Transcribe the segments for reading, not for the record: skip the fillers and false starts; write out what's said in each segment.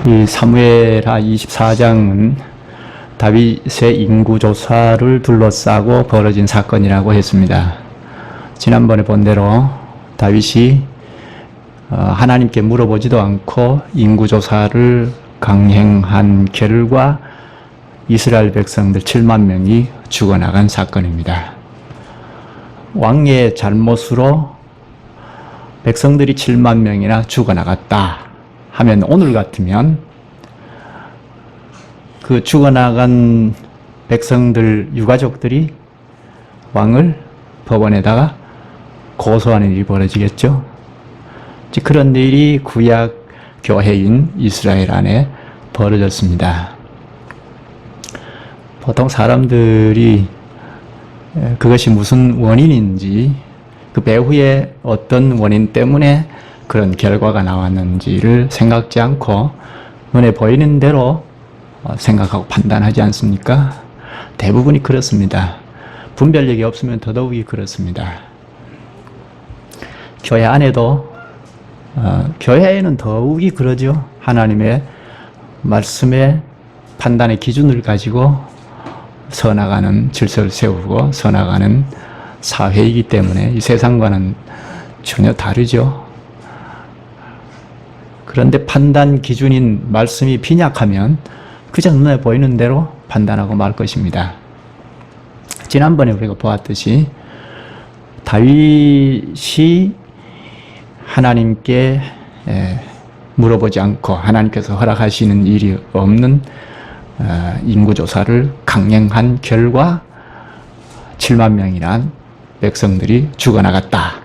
이 사무엘하 24장은 다윗의 인구조사를 둘러싸고 벌어진 사건이라고 했습니다. 지난번에 본 대로 다윗이 하나님께 물어보지도 않고 인구조사를 강행한 결과 이스라엘 백성들 7만 명이 죽어나간 사건입니다. 왕의 잘못으로 백성들이 7만 명이나 죽어나갔다 하면 오늘 같으면 그 죽어나간 백성들 유가족들이 왕을 법원에다가 고소하는 일이 벌어지겠죠. 그런 일이 구약 교회인 이스라엘 안에 벌어졌습니다. 보통 사람들이 그것이 무슨 원인인지, 그 배후에 어떤 원인 때문에 그런 결과가 나왔는지를 생각지 않고 눈에 보이는 대로 생각하고 판단하지 않습니까? 대부분이 그렇습니다. 분별력이 없으면 더더욱이 그렇습니다. 교회 안에도 교회에는 더욱이 그러죠. 하나님의 말씀의 판단의 기준을 가지고 서나가는 질서를 세우고 서나가는 사회이기 때문에 이 세상과는 전혀 다르죠. 그런데 판단 기준인 말씀이 빈약하면 그저 눈에 보이는 대로 판단하고 말 것입니다. 지난번에 우리가 보았듯이 다윗이 하나님께 물어보지 않고 하나님께서 허락하시는 일이 없는 인구조사를 강행한 결과 7만 명이란 백성들이 죽어나갔다.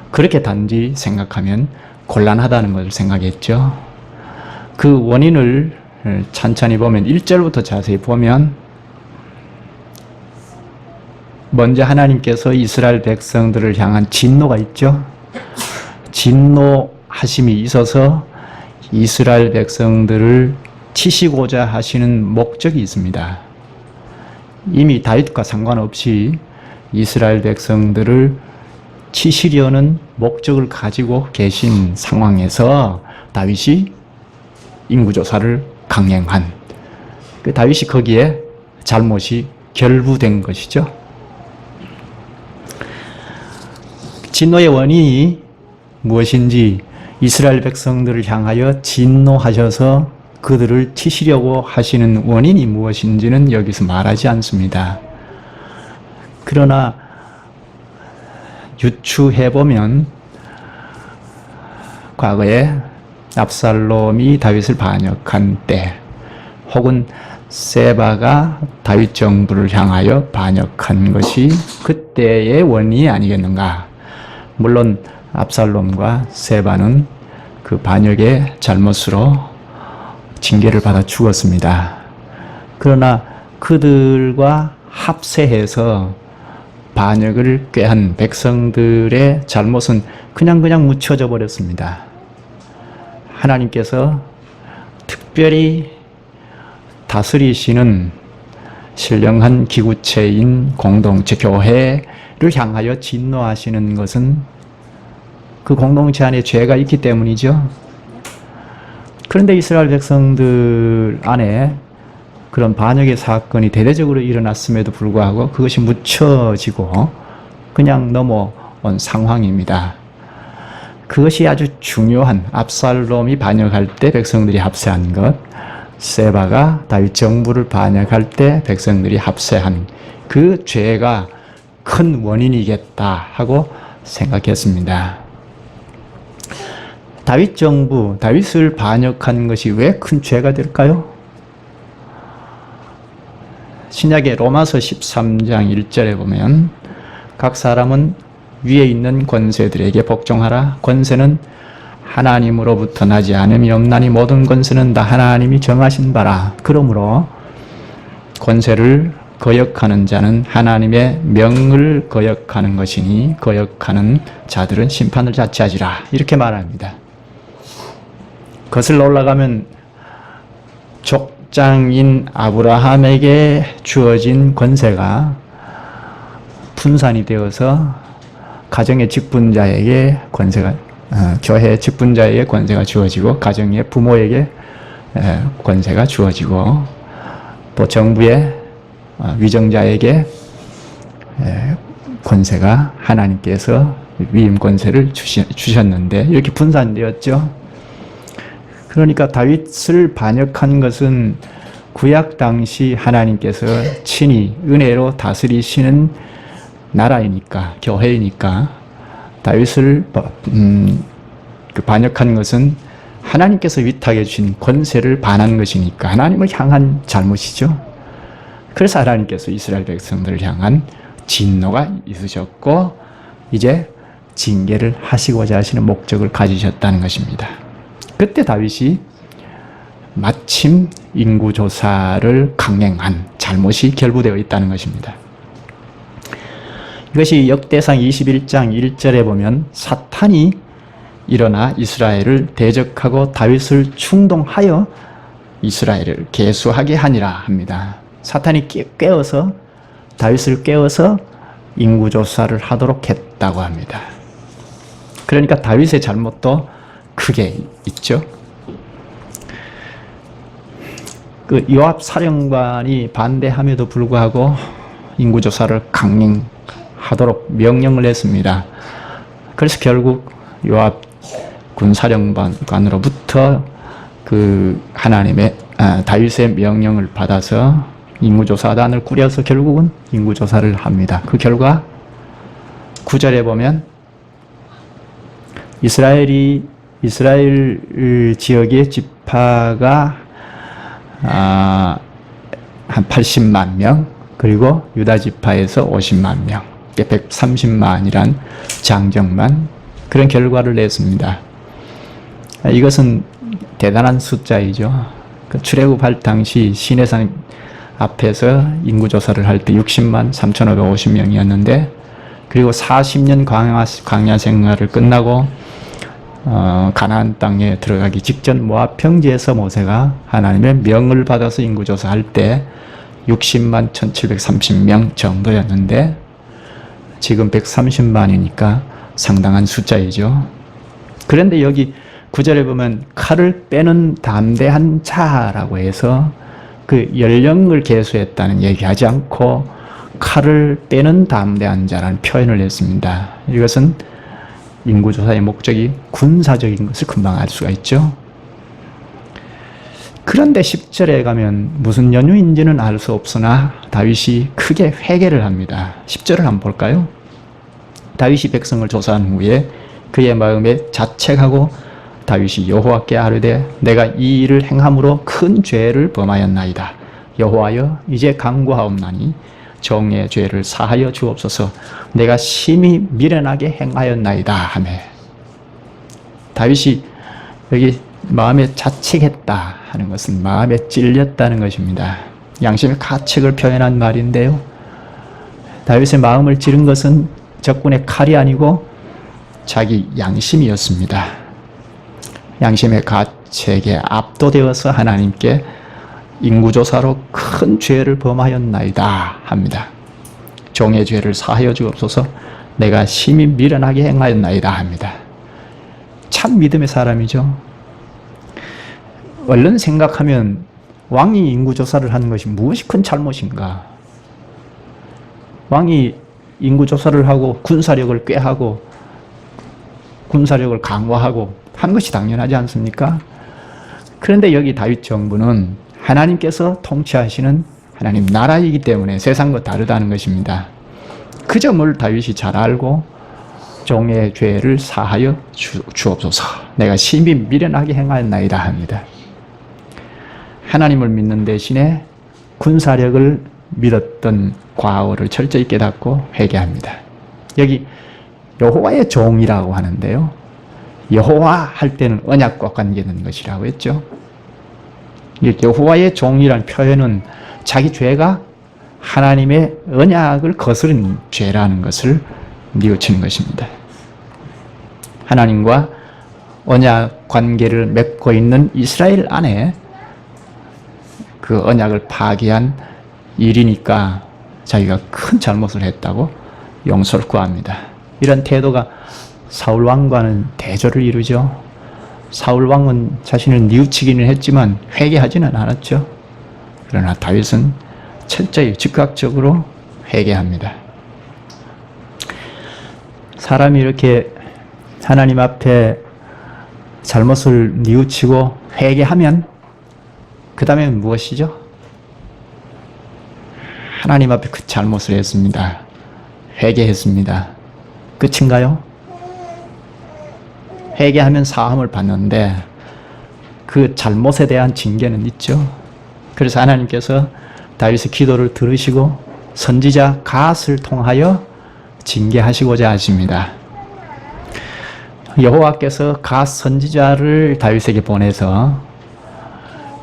그렇게 단지 생각하면 곤란하다는 것을 생각했죠. 그 원인을 천천히 보면 1절부터 자세히 보면 먼저 하나님께서 이스라엘 백성들을 향한 진노가 있죠. 진노하심이 있어서 이스라엘 백성들을 치시고자 하시는 목적이 있습니다. 이미 다윗과 상관없이 이스라엘 백성들을 치시려는 목적을 가지고 계신 상황에서 다윗이 인구조사를 강행한 그 다윗이 거기에 잘못이 결부된 것이죠. 진노의 원인이 무엇인지, 이스라엘 백성들을 향하여 진노하셔서 그들을 치시려고 하시는 원인이 무엇인지는 여기서 말하지 않습니다. 그러나 유추해보면 과거에 압살롬이 다윗을 반역한 때, 혹은 세바가 다윗 정부를 향하여 반역한 것이 그때의 원인이 아니겠는가. 물론 압살롬과 세바는 그 반역의 잘못으로 징계를 받아 죽었습니다. 그러나 그들과 합세해서 반역을 꾀한 백성들의 잘못은 그냥 묻혀져 버렸습니다. 하나님께서 특별히 다스리시는 신령한 기구체인 공동체, 교회를 향하여 진노하시는 것은 그 공동체 안에 죄가 있기 때문이죠. 그런데 이스라엘 백성들 안에 그런 반역의 사건이 대대적으로 일어났음에도 불구하고 그것이 묻혀지고 그냥 넘어온 상황입니다. 그것이 아주 중요한, 압살롬이 반역할 때 백성들이 합세한 것, 세바가 다윗 정부를 반역할 때 백성들이 합세한 그 죄가 큰 원인이겠다 하고 생각했습니다. 다윗 정부, 다윗을 반역한 것이 왜 큰 죄가 될까요? 신약의 로마서 13장 1절에 보면 각 사람은 위에 있는 권세들에게 복종하라. 권세는 하나님으로부터 나지 않음이 없나니 모든 권세는 다 하나님이 정하신 바라. 그러므로 권세를 거역하는 자는 하나님의 명을 거역하는 것이니 거역하는 자들은 심판을 자취하지라. 이렇게 말합니다. 거슬러 올라가면 족장인 아브라함에게 주어진 권세가 분산이 되어서 가정의 직분자에게 권세가, 교회 직분자에게 권세가 주어지고 가정의 부모에게 권세가 주어지고 또 정부의 위정자에게 권세가 하나님께서 위임 권세를 주셨는데 이렇게 분산되었죠. 그러니까 다윗을 반역한 것은 구약 당시 하나님께서 친히 은혜로 다스리시는 나라이니까, 교회이니까 다윗을 반역한 것은 하나님께서 위탁해 주신 권세를 반한 것이니까 하나님을 향한 잘못이죠. 그래서 하나님께서 이스라엘 백성들을 향한 진노가 있으셨고 이제 징계를 하시고자 하시는 목적을 가지셨다는 것입니다. 그때 다윗이 마침 인구조사를 강행한 잘못이 결부되어 있다는 것입니다. 이것이 역대상 21장 1절에 보면 사탄이 일어나 이스라엘을 대적하고 다윗을 충동하여 이스라엘을 계수하게 하니라 합니다. 사탄이 깨워서 다윗을 깨워서 인구조사를 하도록 했다고 합니다. 그러니까 다윗의 잘못도 크게 있죠. 그 요압 사령관이 반대함에도 불구하고 인구조사를 강행하도록 명령을 했습니다. 그래서 결국 요압 군사령관으로부터 그 하나님의 다윗의 명령을 받아서 인구조사단을 꾸려서 결국은 인구조사를 합니다. 그 결과 9절에 보면 이스라엘 지역의 지파가 한 80만 명, 그리고 유다 지파에서 50만 명, 130만이란 장정만 그런 결과를 냈습니다. 이것은 대단한 숫자이죠. 출애굽할 당시 시내산 앞에서 인구조사를 할 때 60만 3,550명이었는데 그리고 40년 광야 생활을 끝나고 가나안 땅에 들어가기 직전 모압 평지에서 모세가 하나님의 명을 받아서 인구조사할 때 60만 1,730명 정도였는데 지금 130만이니까 상당한 숫자이죠. 그런데 여기 9절에 보면 칼을 빼는 담대한 자라고 해서 그 연령을 계수했다는 얘기하지 않고 칼을 빼는 담대한 자라는 표현을 했습니다. 이것은 인구조사의 목적이 군사적인 것을 금방 알 수가 있죠. 그런데 10절에 가면 무슨 연유인지는 알 수 없으나 다윗이 크게 회개를 합니다. 10절을 한번 볼까요? 다윗이 백성을 조사한 후에 그의 마음에 자책하고 다윗이 여호와께 아뢰되 내가 이 일을 행함으로 큰 죄를 범하였나이다. 여호와여 이제 간구하옵나니 종의 죄를 사하여 주옵소서. 내가 심히 미련하게 행하였나이다 하며 다윗이 여기 마음에 자책했다 하는 것은 마음에 찔렸다는 것입니다. 양심의 가책을 표현한 말인데요. 다윗의 마음을 찌른 것은 적군의 칼이 아니고 자기 양심이었습니다. 양심의 가책에 압도되어서 하나님께 인구조사로 큰 죄를 범하였나이다 합니다. 종의 죄를 사하여 주옵소서. 내가 심히 미련하게 행하였나이다 합니다. 참 믿음의 사람이죠. 얼른 생각하면 왕이 인구조사를 하는 것이 무엇이 큰 잘못인가? 왕이 인구조사를 하고 군사력을 꾀하고 군사력을 강화하고 한 것이 당연하지 않습니까? 그런데 여기 다윗 정부는 하나님께서 통치하시는 하나님 나라이기 때문에 세상과 다르다는 것입니다. 그 점을 다윗이 잘 알고 종의 죄를 사하여 주옵소서. 내가 심히 미련하게 행하였나이다 합니다. 하나님을 믿는 대신에 군사력을 믿었던 과오를 철저히 깨닫고 회개합니다. 여기 여호와의 종이라고 하는데요. 여호와 할 때는 언약과 관계된 것이라고 했죠. 여호와의 종이라는 표현은 자기 죄가 하나님의 언약을 거스른 죄라는 것을 뉘우치는 것입니다. 하나님과 언약 관계를 맺고 있는 이스라엘 안에 그 언약을 파기한 일이니까 자기가 큰 잘못을 했다고 용서를 구합니다. 이런 태도가 사울 왕과는 대조를 이루죠. 사울 왕은 자신을 뉘우치기는 했지만 회개하지는 않았죠. 그러나 다윗은 철저히 즉각적으로 회개합니다. 사람이 이렇게 하나님 앞에 잘못을 뉘우치고 회개하면 그 다음엔 무엇이죠? 하나님 앞에 그 잘못을 했습니다. 회개했습니다. 끝인가요? 회개하면 사함을 받는데 그 잘못에 대한 징계는 있죠. 그래서 하나님께서 다윗의 기도를 들으시고 선지자 갓을 통하여 징계하시고자 하십니다. 여호와께서 갓 선지자를 다윗에게 보내서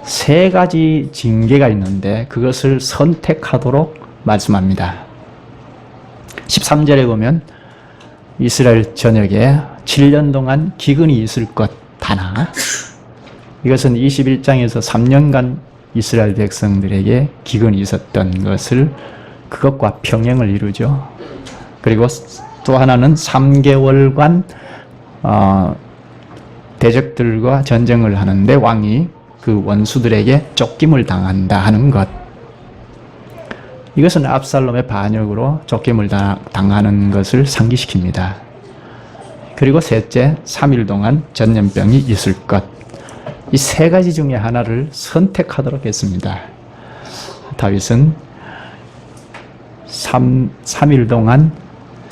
3가지 징계가 있는데 그것을 선택하도록 말씀합니다. 13절에 보면 이스라엘 전역에 7년 동안 기근이 있을 것 하나, 이것은 21장에서 3년간 이스라엘 백성들에게 기근이 있었던 것을 그것과 평행을 이루죠. 그리고 또 하나는 3개월간 대적들과 전쟁을 하는데 왕이 그 원수들에게 쫓김을 당한다 하는 것. 이것은 압살롬의 반역으로 쫓김을 당하는 것을 상기시킵니다. 그리고 셋째, 3일 동안 전염병이 있을 것. 이 3가지 중에 하나를 선택하도록 했습니다. 다윗은 3일 동안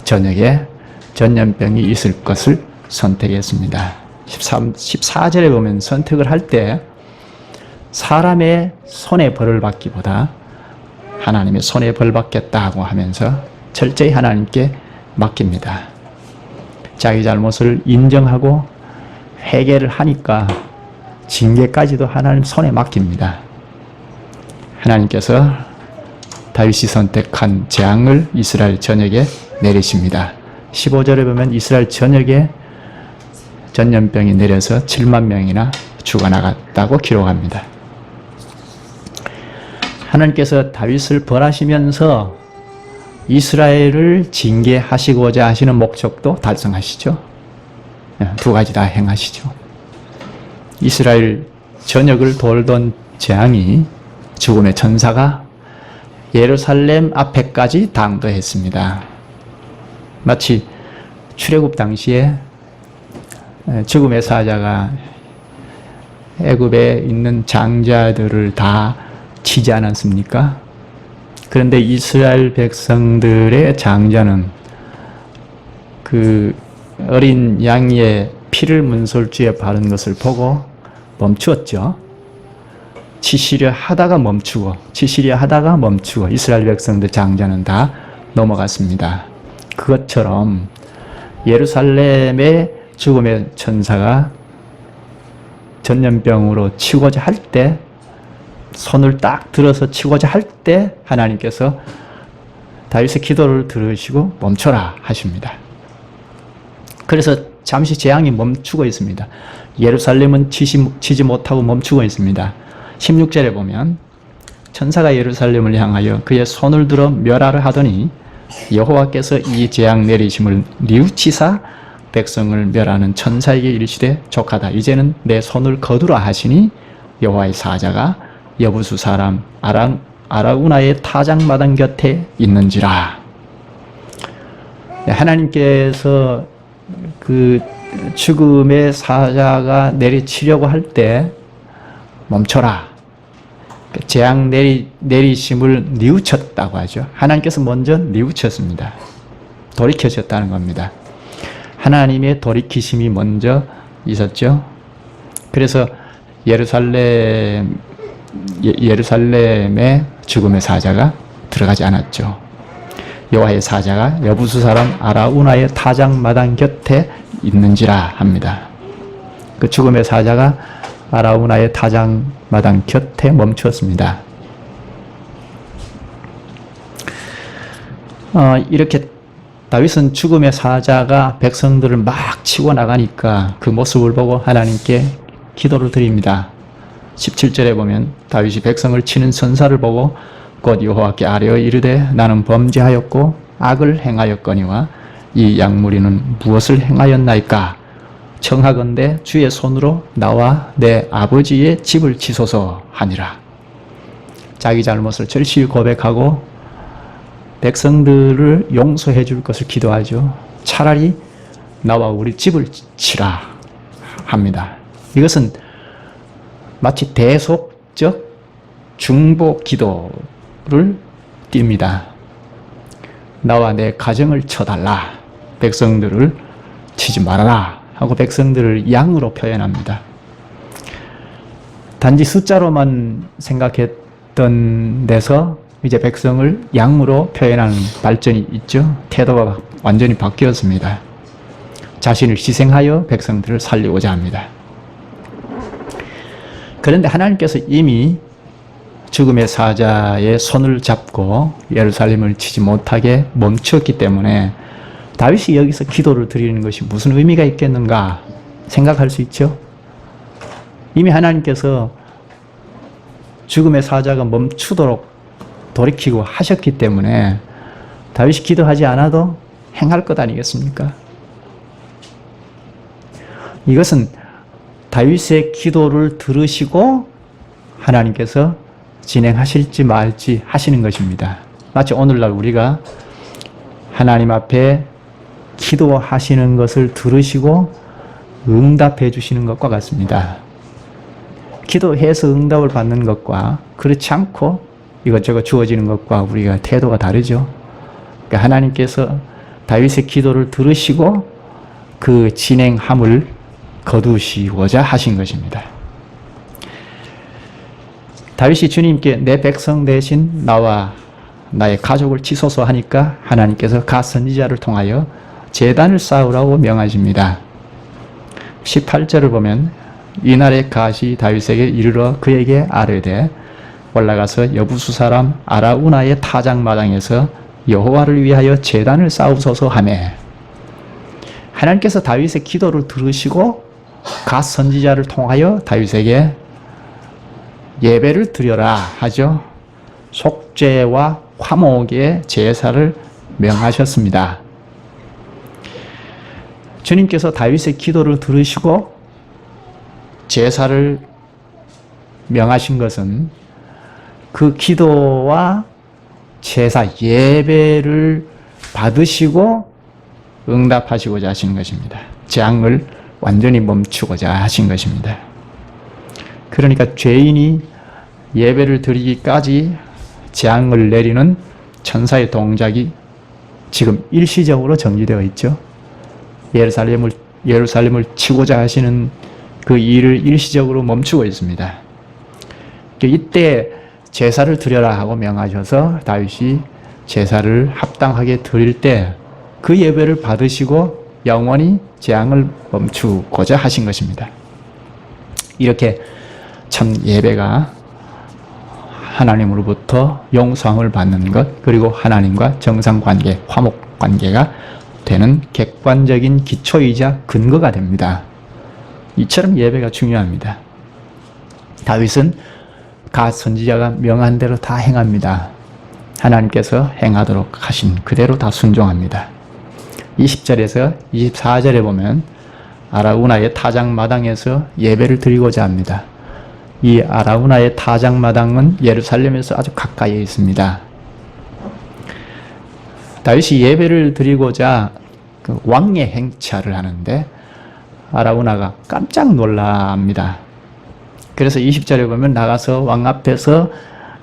저녁에 전염병이 있을 것을 선택했습니다. 14절에 보면 선택을 할 때 사람의 손에 벌을 받기보다 하나님의 손에 벌 받겠다고 하면서 철저히 하나님께 맡깁니다. 자기 잘못을 인정하고 회개를 하니까 징계까지도 하나님 손에 맡깁니다. 하나님께서 다윗이 선택한 재앙을 이스라엘 전역에 내리십니다. 15절에 보면 이스라엘 전역에 전염병이 내려서 7만 명이나 죽어나갔다고 기록합니다. 하나님께서 다윗을 벌하시면서 이스라엘을 징계하시고자 하시는 목적도 달성하시죠. 2가지 다 행하시죠. 이스라엘 전역을 돌던 재앙이 죽음의 천사가 예루살렘 앞에까지 당도했습니다. 마치 출애굽 당시에 죽음의 사자가 애굽에 있는 장자들을 다 치지 않았습니까? 그런데 이스라엘 백성들의 장자는 그 어린 양의 피를 문설주에 바른 것을 보고 멈추었죠. 치시려 하다가 멈추고 이스라엘 백성들 장자는 다 넘어갔습니다. 그것처럼 예루살렘의 죽음의 천사가 전염병으로 치고자 할 때, 손을 딱 들어서 치고자 할 때 하나님께서 다윗의 기도를 들으시고 멈춰라 하십니다. 그래서 잠시 재앙이 멈추고 있습니다. 예루살렘은 치지 못하고 멈추고 있습니다. 16절에 보면 천사가 예루살렘을 향하여 그의 손을 들어 멸하려 하더니 여호와께서 이 재앙 내리심을 뉘우치사 백성을 멸하는 천사에게 이르시되 족하다. 이제는 내 손을 거두라 하시니 여호와의 사자가 여부수 사람 아라우나의 타작마당 곁에 있는지라. 하나님께서 그 죽음의 사자가 내리치려고 할 때 멈춰라. 재앙 내리심을 뉘우쳤다고 하죠. 하나님께서 먼저 뉘우쳤습니다. 돌이켜졌다는 겁니다. 하나님의 돌이키심이 먼저 있었죠. 그래서 예루살렘의 죽음의 사자가 들어가지 않았죠. 여호와의 사자가 여부수 사람 아라우나의 타작마당 곁에 있는지라 합니다. 그 죽음의 사자가 아라우나의 타작마당 곁에 멈추었습니다. 이렇게 다윗은 죽음의 사자가 백성들을 막 치고 나가니까 그 모습을 보고 하나님께 기도를 드립니다. 17절에 보면 다윗이 백성을 치는 선사를 보고 곧 여호와께 아뢰어 이르되 나는 범죄하였고 악을 행하였거니와 이 양무리는 무엇을 행하였나이까? 청하건대 주의 손으로 나와 내 아버지의 집을 치소서 하니라. 자기 잘못을 절실히 고백하고 백성들을 용서해 줄 것을 기도하죠. 차라리 나와 우리 집을 치라 합니다. 이것은 마치 대속적 중보 기도를 띱니다. 나와 내 가정을 쳐달라. 백성들을 치지 말아라 하고 백성들을 양으로 표현합니다. 단지 숫자로만 생각했던 데서 이제 백성을 양으로 표현하는 발전이 있죠. 태도가 완전히 바뀌었습니다. 자신을 희생하여 백성들을 살리고자 합니다. 그런데 하나님께서 이미 죽음의 사자의 손을 잡고 예루살렘을 치지 못하게 멈췄기 때문에 다윗이 여기서 기도를 드리는 것이 무슨 의미가 있겠는가 생각할 수 있죠. 이미 하나님께서 죽음의 사자가 멈추도록 돌이키고 하셨기 때문에 다윗이 기도하지 않아도 행할 것 아니겠습니까? 이것은 다윗의 기도를 들으시고 하나님께서 진행하실지 말지 하시는 것입니다. 마치 오늘날 우리가 하나님 앞에 기도하시는 것을 들으시고 응답해 주시는 것과 같습니다. 기도해서 응답을 받는 것과 그렇지 않고 이것저것 주어지는 것과 우리가 태도가 다르죠. 그러니까 하나님께서 다윗의 기도를 들으시고 그 진행함을 거두시고자 하신 것입니다. 다윗이 주님께 내 백성 대신 나와 나의 가족을 치소서 하니까 하나님께서 갓 선지자를 통하여 제단을 쌓으라고 명하십니다. 18절을 보면 이날에 갓이 다윗에게 이르러 그에게 아뢰되 올라가서 여부수 사람 아라우나의 타작마당에서 여호와를 위하여 제단을 쌓으소서 하매 하나님께서 다윗의 기도를 들으시고 갓 선지자를 통하여 다윗에게 예배를 드려라 하죠. 속죄와 화목의 제사를 명하셨습니다. 주님께서 다윗의 기도를 들으시고 제사를 명하신 것은 그 기도와 제사 예배를 받으시고 응답하시고자 하신 것입니다. 재앙을 완전히 멈추고자 하신 것입니다. 그러니까 죄인이 예배를 드리기까지 재앙을 내리는 천사의 동작이 지금 일시적으로 정지되어 있죠. 예루살렘을 치고자 하시는 그 일을 일시적으로 멈추고 있습니다. 이때 제사를 드려라 하고 명하셔서 다윗이 제사를 합당하게 드릴 때 그 예배를 받으시고 영원히 재앙을 멈추고자 하신 것입니다. 이렇게 참 예배가 하나님으로부터 용서함을 받는 것, 그리고 하나님과 정상관계, 화목관계가 되는 객관적인 기초이자 근거가 됩니다. 이처럼 예배가 중요합니다. 다윗은 갓 선지자가 명한 대로 다 행합니다. 하나님께서 행하도록 하신 그대로 다 순종합니다. 20절에서 24절에 보면 아라우나의 타작마당에서 예배를 드리고자 합니다. 이 아라우나의 타작마당은 예루살렘에서 아주 가까이에 있습니다. 다윗이 예배를 드리고자 그 왕의 행차를 하는데 아라우나가 깜짝 놀랍니다. 그래서 20절에 보면 나가서 왕 앞에서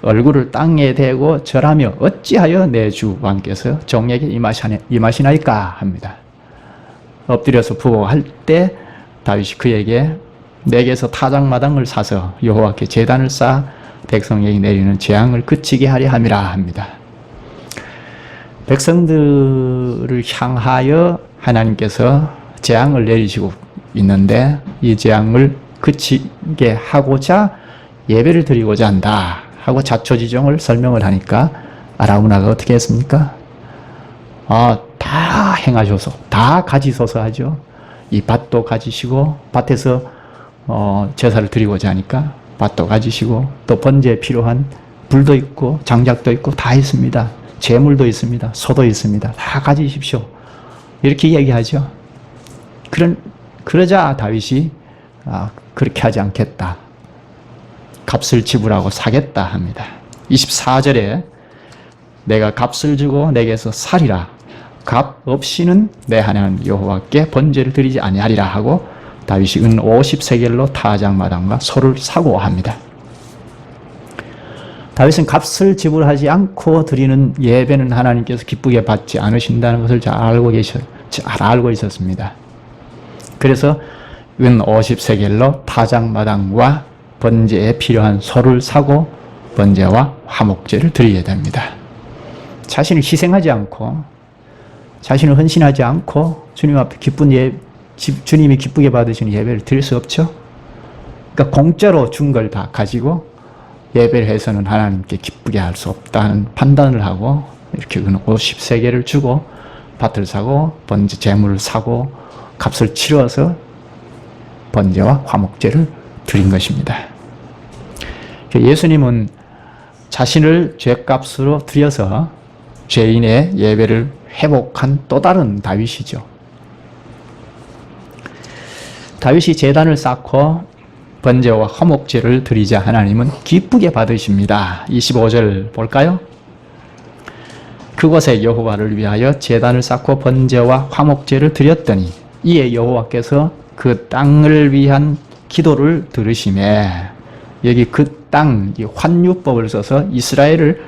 얼굴을 땅에 대고 절하며 어찌하여 내 주 왕께서 종에게 임하시나이까 합니다. 엎드려서 부복할 때 다윗이 그에게 내게서 타작마당을 사서 여호와께 제단을 쌓아 백성에게 내리는 재앙을 그치게 하려 함이라 합니다. 백성들을 향하여 하나님께서 재앙을 내리시고 있는데 이 재앙을 그치게 하고자 예배를 드리고자 한다 하고 자초지종을 설명을 하니까 아라우나가 어떻게 했습니까? 다 행하셔서 다 가지소서 하죠. 이 밭도 가지시고 밭에서 제사를 드리고자 하니까 밭도 가지시고 또 번제에 필요한 불도 있고 장작도 있고 다 있습니다. 재물도 있습니다. 소도 있습니다. 다 가지십시오. 이렇게 이야기하죠. 그러자 다윗이 그렇게 하지 않겠다. 값을 지불하고 사겠다 합니다. 24절에 내가 값을 주고 내게서 살이라. 값 없이는 내 하나님 여호와께 번제를 드리지 아니하리라 하고 다윗이 은 50세겔로 타작마당과 소를 사고 합니다. 다윗은 값을 지불하지 않고 드리는 예배는 하나님께서 기쁘게 받지 않으신다는 것을 잘 알고 있었습니다. 그래서 은 50세겔로 타작마당과 번제에 필요한 소를 사고 번제와 화목제를 드리게 됩니다. 자신을 희생하지 않고 자신을 헌신하지 않고 주님 앞에 주님이 기쁘게 받으시는 예배를 드릴 수 없죠. 그러니까 공짜로 준 걸 다 가지고 예배를 해서는 하나님께 기쁘게 할 수 없다는 판단을 하고 이렇게 50세겔을 주고 밭을 사고 번제 제물을 사고 값을 치러서 번제와 화목제를 드린 것입니다. 예수님은 자신을 죄값으로 드려서 죄인의 예배를 회복한 또 다른 다윗이죠. 다윗이 제단을 쌓고 번제와 화목제를 드리자 하나님은 기쁘게 받으십니다. 25절 볼까요? 그곳에 여호와를 위하여 제단을 쌓고 번제와 화목제를 드렸더니 이에 여호와께서 그 땅을 위한 기도를 들으시매. 여기 그 땅, 환유법을 써서 이스라엘을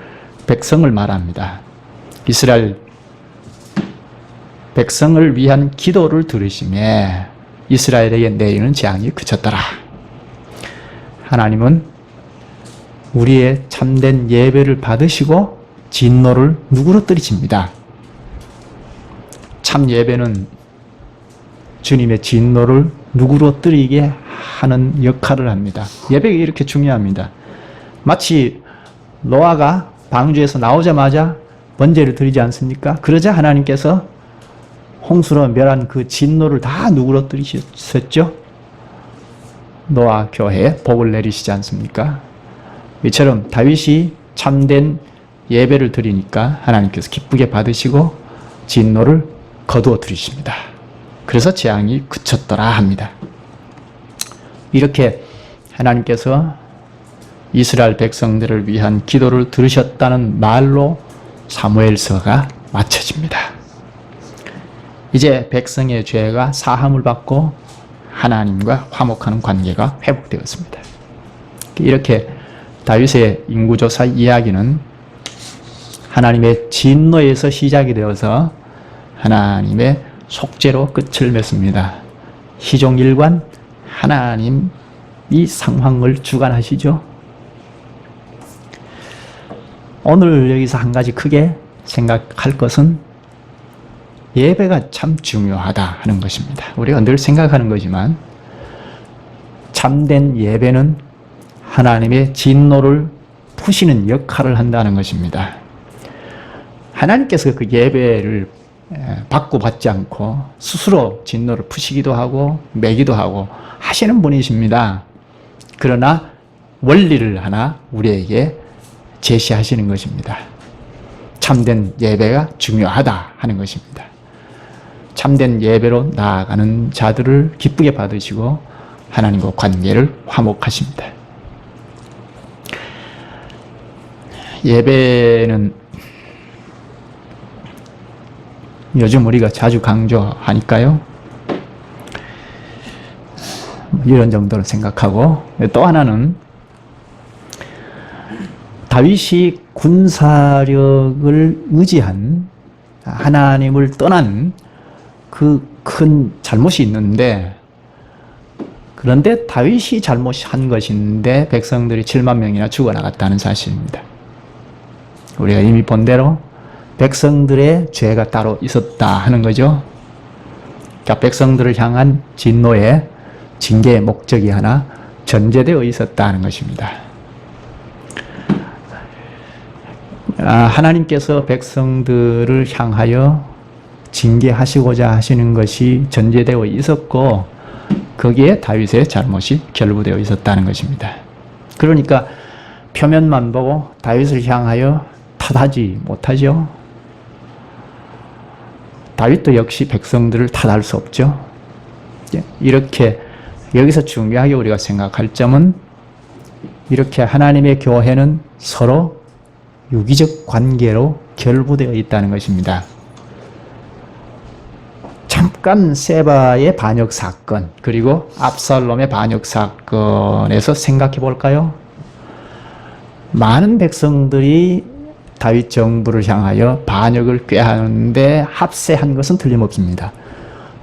백성을 말합니다. 이스라엘 백성을 위한 기도를 들으시매 이스라엘에게 내리는 재앙이 그쳤더라. 하나님은 우리의 참된 예배를 받으시고 진노를 누그러뜨리십니다. 참 예배는 주님의 진노를 누그러뜨리게 하는 역할을 합니다. 예배가 이렇게 중요합니다. 마치 노아가 방주에서 나오자마자 번제를 드리지 않습니까? 그러자 하나님께서 홍수로 멸한 그 진노를 다 누그러뜨리셨죠? 노아 교회에 복을 내리시지 않습니까? 이처럼 다윗이 참된 예배를 드리니까 하나님께서 기쁘게 받으시고 진노를 거두어 드리십니다. 그래서 재앙이 그쳤더라 합니다. 이렇게 하나님께서 이스라엘 백성들을 위한 기도를 들으셨다는 말로 사무엘서가 마쳐집니다. 이제 백성의 죄가 사함을 받고 하나님과 화목하는 관계가 회복되었습니다. 이렇게 다윗의 인구조사 이야기는 하나님의 진노에서 시작이 되어서 하나님의 속죄로 끝을 맺습니다. 희종일관 하나님이 상황을 주관하시죠. 오늘 여기서 한 가지 크게 생각할 것은 예배가 참 중요하다 하는 것입니다. 우리가 늘 생각하는 거지만 참된 예배는 하나님의 진노를 푸시는 역할을 한다는 것입니다. 하나님께서 그 예배를 받고 받지 않고 스스로 진노를 푸시기도 하고 매기도 하고 하시는 분이십니다. 그러나 원리를 하나 우리에게 제시하시는 것입니다. 참된 예배가 중요하다 하는 것입니다. 참된 예배로 나아가는 자들을 기쁘게 받으시고 하나님과 관계를 화목하십니다. 예배는 요즘 우리가 자주 강조하니까요. 이런 정도로 생각하고, 또 하나는 다윗이 군사력을 의지한 하나님을 떠난 그 큰 잘못이 있는데, 그런데 다윗이 잘못한 것인데 백성들이 7만 명이나 죽어나갔다는 사실입니다. 우리가 이미 본 대로 백성들의 죄가 따로 있었다 하는 거죠. 그러니까 백성들을 향한 진노의 징계의 목적이 하나 전제되어 있었다 하는 것입니다. 하나님께서 백성들을 향하여 징계하시고자 하시는 것이 전제되어 있었고 거기에 다윗의 잘못이 결부되어 있었다는 것입니다. 그러니까 표면만 보고 다윗을 향하여 탓하지 못하죠. 다윗도 역시 백성들을 탓할 수 없죠. 이렇게 여기서 중요하게 우리가 생각할 점은 이렇게 하나님의 교회는 서로 유기적 관계로 결부되어 있다는 것입니다. 잠깐 세바의 반역 사건 그리고 압살롬의 반역 사건에서 생각해 볼까요? 많은 백성들이 다윗 정부를 향하여 반역을 꾀하는데 합세한 것은 틀림없습니다.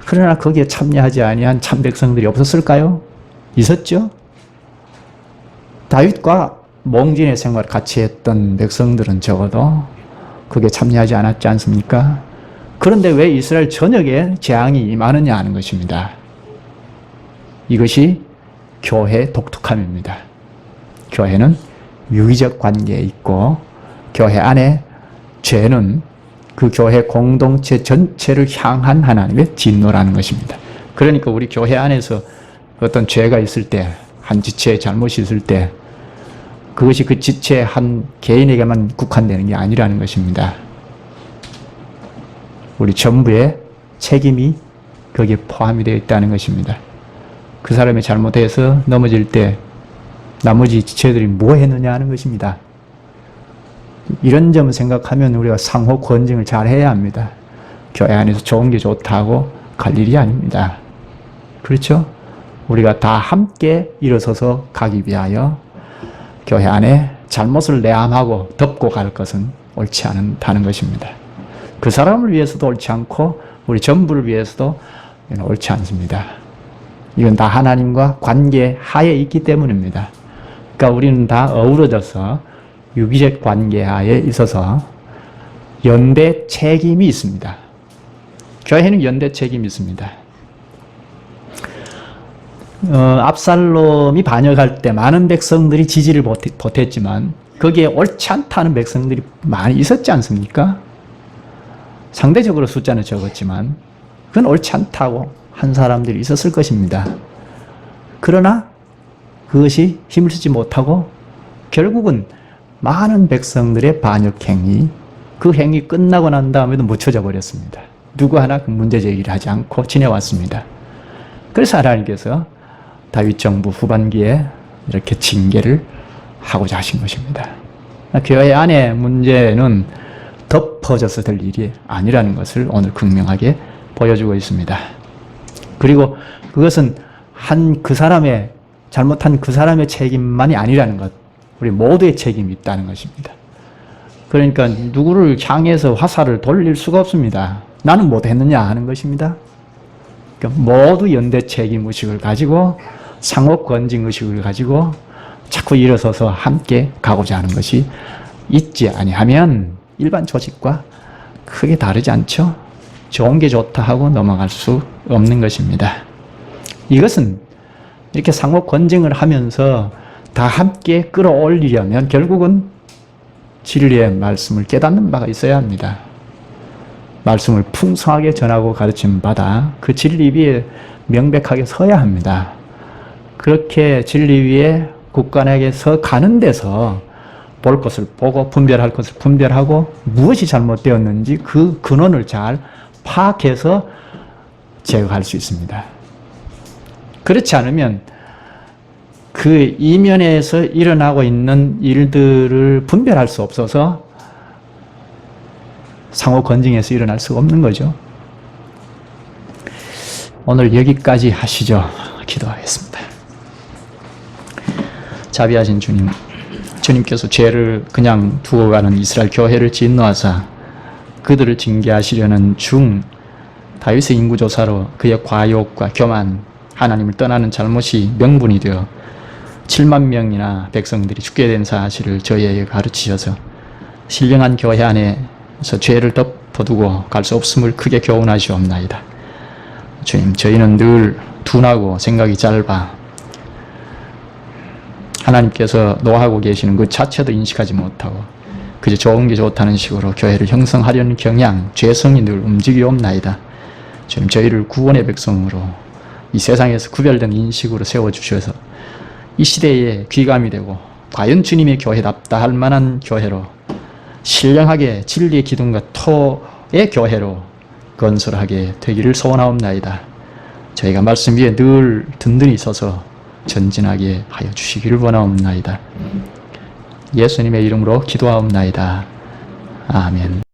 그러나 거기에 참여하지 아니한 참 백성들이 없었을까요? 있었죠. 다윗과 몽진의 생활을 같이 했던 백성들은 적어도 그게 참여하지 않았지 않습니까? 그런데 왜 이스라엘 전역에 재앙이 임하느냐 하는 것입니다. 이것이 교회의 독특함입니다. 교회는 유기적 관계에 있고 교회 안에 죄는 그 교회 공동체 전체를 향한 하나님의 진노라는 것입니다. 그러니까 우리 교회 안에서 어떤 죄가 있을 때, 한 지체의 잘못이 있을 때 그것이 그 지체의 한 개인에게만 국한되는 게 아니라는 것입니다. 우리 전부의 책임이 거기에 포함이 되어 있다는 것입니다. 그 사람이 잘못해서 넘어질 때 나머지 지체들이 뭐 했느냐 하는 것입니다. 이런 점을 생각하면 우리가 상호 권징을 잘 해야 합니다. 교회 안에서 좋은 게 좋다고 갈 일이 아닙니다. 그렇죠? 우리가 다 함께 일어서서 가기 위하여 교회 안에 잘못을 내함하고 덮고 갈 것은 옳지 않다는 것입니다. 그 사람을 위해서도 옳지 않고 우리 전부를 위해서도 옳지 않습니다. 이건 다 하나님과 관계 하에 있기 때문입니다. 그러니까 우리는 다 어우러져서 유기적 관계하에 있어서 연대 책임이 있습니다. 교회는 연대 책임이 있습니다. 압살롬이 반역할 때 많은 백성들이 지지를 보탰지만 거기에 옳지 않다는 백성들이 많이 있었지 않습니까? 상대적으로 숫자는 적었지만 그건 옳지 않다고 한 사람들이 있었을 것입니다. 그러나 그것이 힘을 쓰지 못하고 결국은 많은 백성들의 반역 행위, 그 행위 끝나고 난 다음에도 묻혀져 버렸습니다. 누구 하나 그 문제 제기를 하지 않고 지내왔습니다. 그래서 하나님께서 다윗 정부 후반기에 이렇게 징계를 하고자 하신 것입니다. 교회 안의 문제는 덮어져서 될 일이 아니라는 것을 오늘 극명하게 보여주고 있습니다. 그리고 그것은 잘못한 그 사람의 책임만이 아니라는 것, 우리 모두의 책임이 있다는 것입니다. 그러니까 누구를 향해서 화살을 돌릴 수가 없습니다. 나는 못했느냐 하는 것입니다. 그러니까 모두 연대 책임의식을 가지고 상호 권징의식을 가지고 자꾸 일어서서 함께 가고자 하는 것이 있지 아니하면 일반 조직과 크게 다르지 않죠. 좋은 게 좋다 하고 넘어갈 수 없는 것입니다. 이것은 이렇게 상호 권징을 하면서 다 함께 끌어올리려면 결국은 진리의 말씀을 깨닫는 바가 있어야 합니다. 말씀을 풍성하게 전하고 가르침 받아 그 진리 위에 명백하게 서야 합니다. 그렇게 진리 위에 굳건하게 서 가는 데서 볼 것을 보고 분별할 것을 분별하고 무엇이 잘못되었는지 그 근원을 잘 파악해서 제거할 수 있습니다. 그렇지 않으면 그 이면에서 일어나고 있는 일들을 분별할 수 없어서 상호 권징에서 일어날 수가 없는 거죠. 오늘 여기까지 하시죠. 기도하겠습니다. 자비하신 주님, 주님께서 죄를 그냥 두고 가는 이스라엘 교회를 진노하사 그들을 징계하시려는 다윗의 인구조사로 그의 과욕과 교만, 하나님을 떠나는 잘못이 명분이 되어 7만 명이나 백성들이 죽게 된 사실을 저희에게 가르치셔서 신령한 교회 안에서 죄를 덮어두고 갈 수 없음을 크게 교훈하시옵나이다. 주님, 저희는 늘 둔하고 생각이 짧아 하나님께서 노하고 계시는 그 자체도 인식하지 못하고 그저 좋은 게 좋다는 식으로 교회를 형성하려는 경향, 죄성이 늘 움직이옵나이다. 주님, 저희를 구원의 백성으로 이 세상에서 구별된 인식으로 세워주셔서 이 시대에 귀감이 되고 과연 주님의 교회답다 할 만한 교회로 신령하게 진리의 기둥과 토의 교회로 건설하게 되기를 소원하옵나이다. 저희가 말씀 위에 늘 든든히 서서 전진하게 하여 주시기를 원하옵나이다. 예수님의 이름으로 기도하옵나이다. 아멘.